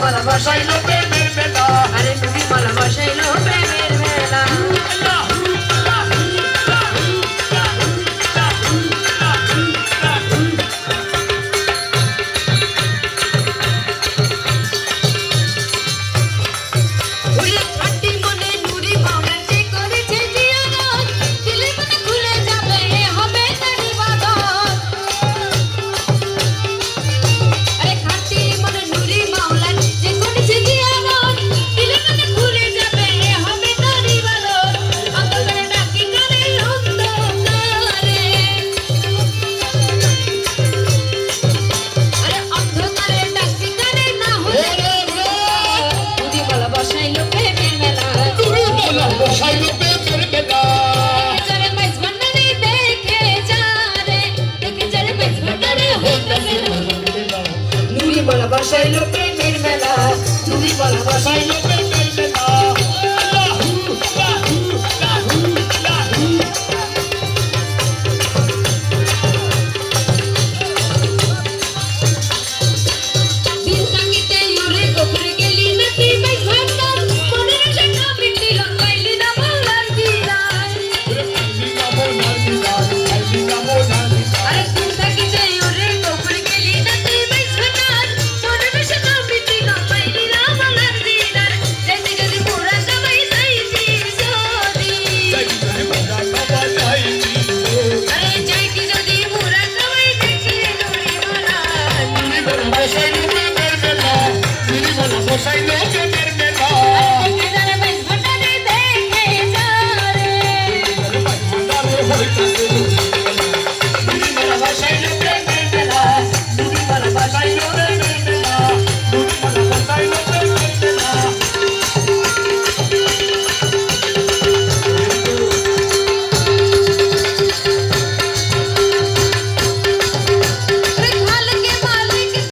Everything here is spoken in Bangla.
মালা বসাইলো প্রেমের মেলা আরে নুরি মালা বসাইলো প্রেমের মেলা বসাইলো প্রেমের মেলা তুমি বলা বসাইলো প্রেমের মেলা দিন সঙ্গীতে ইউরে গোপরে গেলি নাকি বাইস ভাবনা মনে রাখা কামিটি লঙ্গাইলি না বলার দিলাই আরে দিন সঙ্গীতে ইউরে গোপরে গেলি নাকি বাইস ভাবনা I know